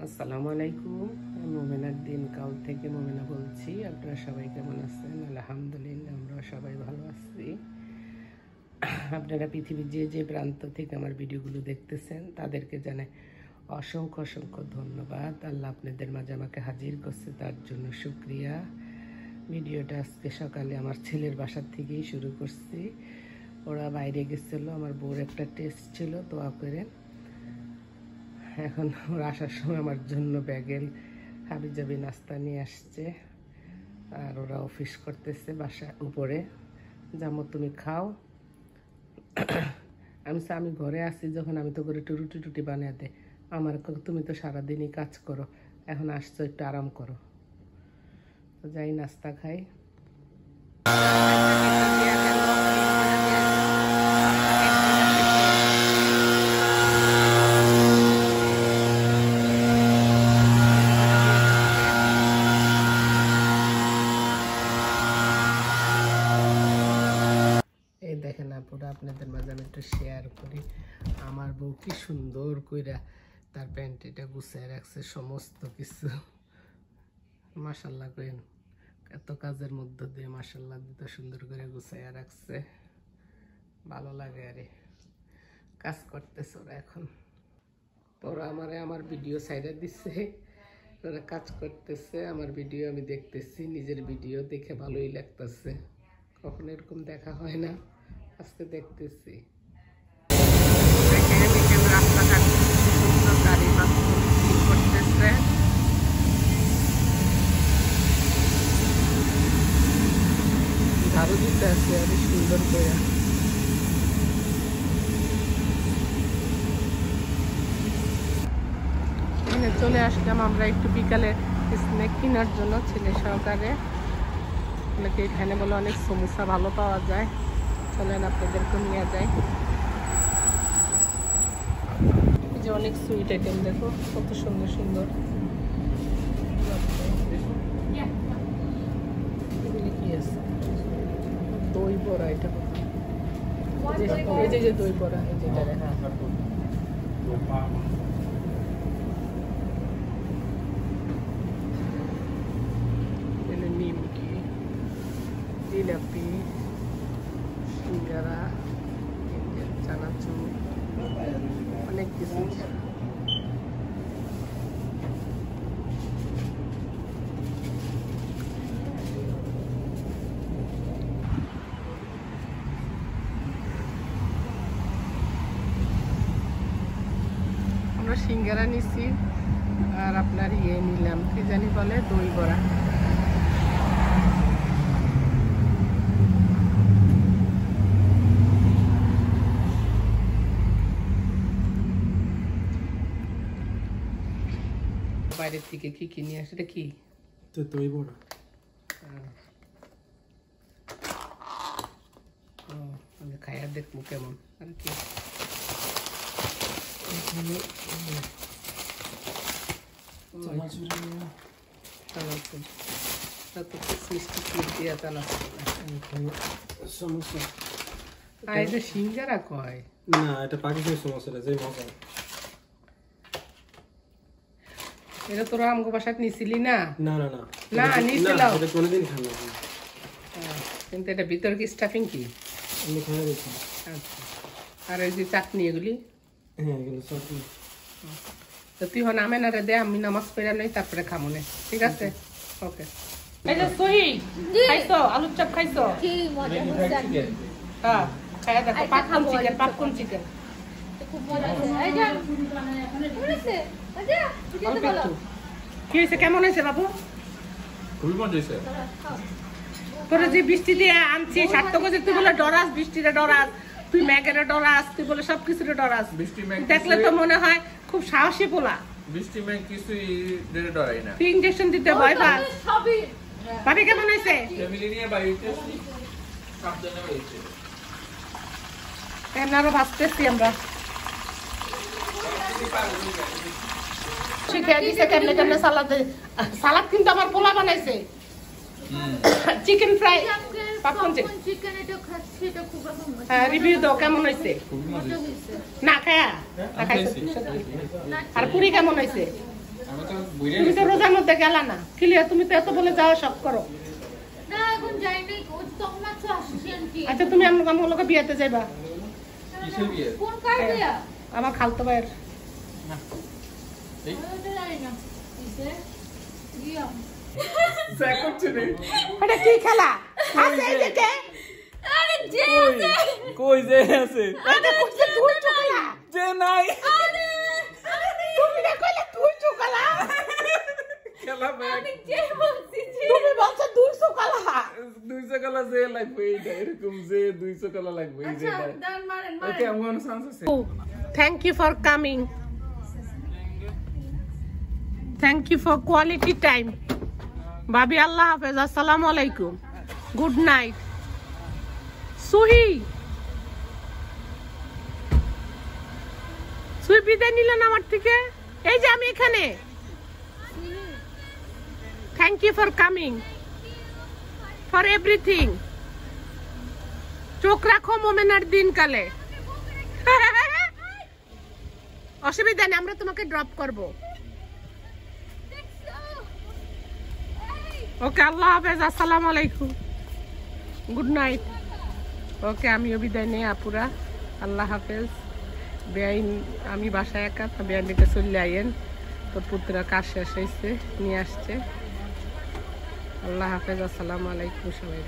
আসসালামু আলাইকুম। আমি মোমেনার দিন কাল থেকে মোমেনা বলছি। আপনারা সবাই কেমন আছেন? আলহামদুলিল্লাহ, আমরা সবাই ভালো আছি। আপনারা পৃথিবীর যে যে প্রান্ত থেকে আমার ভিডিওগুলো দেখতেছেন তাদেরকে জানাই অসংখ্য অসংখ্য ধন্যবাদ। আল্লাহ আপনাদের মাঝে আমাকে হাজির করছে, তার জন্য শুক্রিয়া। ভিডিওটা আজকে সকালে আমার ছেলের বাসার থেকেই শুরু করছি। ওরা বাইরে গেছিলো, আমার বউর একটা টেস্ট ছিল, দোয়া করে। এখন ওরা আসার সময় আমার জন্য ব্যাগেল হাবিজাবি নাস্তা নিয়ে আসছে, আর ওরা অফিস করতেছে বাসা উপরে। জামো তুমি খাও। আমি ঘরে আসছি যখন, আমি তো করে একটু রুটি টুটি বানিয়ে দে। আমার তুমি তো সারাদিনই কাজ করো, এখন আসছো একটু আরাম করো। তো যাই নাস্তা খাই। দেখেন আপুরা, আপনাদের মাঝে আমি একটু শেয়ার করি। আমার বউ কি সুন্দর কইরা তার প্যান্টিটা গুছিয়ে রাখছে, সমস্ত কিছু। মাশাল্লাহ করেন, এত কাজের মধ্যে দিয়ে মাশাল্লাহ দিতে সুন্দর করে গুছিয়ে রাখছে। ভালো লাগে আরে, কাজ করতেছে ওরা এখন। ওরা আমার ভিডিও সাইডে দিচ্ছে, ওরা কাজ করতেছে, আমার ভিডিও আমি দেখতেছি। নিজের ভিডিও দেখে ভালোই লাগতেছে, কখনো এরকম দেখা হয় না, আজকে দেখতেছি। রাস্তাঘাট সুন্দর, গাড়ি করতেছে। ঝাড়ু দিতে আছে অনেক সুন্দর করে। চলে আসলাম আমরা একটু বিকালে স্ন্যাক কেনার জন্য ছেলে সহকারে। এখানে বলে অনেক সমোসা ভালো পাওয়া যায়, চলেন আপনাদেরকে নিয়ে যাই। এই যে অনেক সুইট আইটেম, দেখো কত সুন্দর সুন্দর। এগুলি কি আছে? দই বড়া, এটা এই যে দই বড়া, এই যে নিমকি, জিলাপি, সিঙ্গারা, চানাচুর, অনেক কিছু। আমরা সিঙ্গারা নিছি, আর আপনার নিলাম কি জানি বলে, দই বড়া। বাইরের থেকে কি কিনে আসে? এটা কি? তো দই বড়া। আমি খাইয়া দেখবো কেমন। আর কি সিঙ্গারা কয় না, এটা পাকিস্তানি সমোসা, যে মজা। এটা তোরা আমগো বাসায় নিছিলি না? না না না না, নিছিলাম, এটা কোনোদিন খাই না। কিন্তু এটা ভিতর কি স্টাফিং কি? আমি খাই দেখি। আচ্ছা, আর এই যে চাটনি এগুলি? হ্যাঁ, এগুলো চাটনি। তো তুই হন আমেন আরে দে, আমি নামাজ পড়া নই, তারপরে খামনে, ঠিক আছে? ওকে। এই যে সহি খাইছো, আলুর চপ খাইছো? কি মজা হচ্ছে। হ্যাঁ, খাইয়া দেখো। পাপকর্ন চিকেন খুব মজা হচ্ছে। এই যে হয়েছে আচ্ছা ঠিক আছে বলো কি হয়েছে, কেমন হয়েছে বাবু? খুবই মজা হয়েছে। তোরা যে বৃষ্টি দিয়ে আনছি সার্থক, যে তুই বলে ডরাস, বৃষ্টিতে ডরাস, তুই ম্যাগেরে ডরাস, তুই বলে সবকিছুতে ডরাস। বৃষ্টি ম্যাগ দেখলে তো মনে হয় খুব সাহসী পোলা। বৃষ্টি ম্যাগ কিছুই ডরাই না। তুই ইনজেকশন দিতে ভয় পাস। সবই ভাবি কেমন হয়েছে? ফ্যামিলি নিয়ে বাড়িতে সাবধানে হয়েছে। আরো ভাবতেছি আমরা। শিখে দিছে কেমনে কেমনে সালাদ কিন্তু আমার পোলা বানাইছে। চিকেন ফ্রাই, পাপকর্ন চিকেন, এটা খাচ্ছি, এটা খুব মজা। হ্যাঁ, রিভিউ দাও কেমন হয়েছে? মজা হয়েছে। না খায়া না খাইছো? আর পুরি কেমন হয়েছে? তুমি তো রোজার মধ্যে গেলা না ক্লিয়ার, তুমি তো এত বলে যাওয়া সব করো। না এখন যাই নাই, ওই তখন মাত্র আসছি আন্টি। আচ্ছা তুমি আমার লোকে বিয়েতে যাইবা? কিসের বিয়ে? কোন কার বিয়া? আমার খালতো ভাইয়ের। এই ওটা জানি না। কিসে? বিয়া। স্যাক করছে রে। এটা কি খেলা আছে এদিকে? আরে যে কই যে আছে এটা কুছে তুই চুকালা, যে নাই আরে তুমি না কইলে তুই চুকালা, খেলা ব্যাগ আমি যে বলছি যে তুমি বলছো তুই চুকালা। 200 কালা যে লাগবে এইটা, এরকম যে 200 কালা লাগবে এই যে আচ্ছা দান মারেন ওকে মারেন। আমি কোনো চান্স আছে Thank you for coming. Thank you for quality time. Babi Allah Hafiz. Assalamu alaikum. Good night. Suhi. সুই বিদায় নিলেন আমার থেকে, এই যে আমি এখানে। Thank you for coming, for everything. চোখ রাখো মোমেনার দিনকালে। অসুবিধা নেই, আমরা তোমাকে ড্রপ করব। ওকে আল্লাহ হাফেজ, আসসালামু আলাইকুম, গুড নাইট। ওকে আমিও বিদায় নেই আপুরা, আল্লাহ হাফেজ। বেআইন আমি বাসায় একা, বেআইন দিকে চলে আইয়েন, তোর পুত্রা কাজ শেষ হয়েছে, নিয়ে আসছে। আল্লাহ হাফেজ, আসসালামু আলাইকুম সবাই।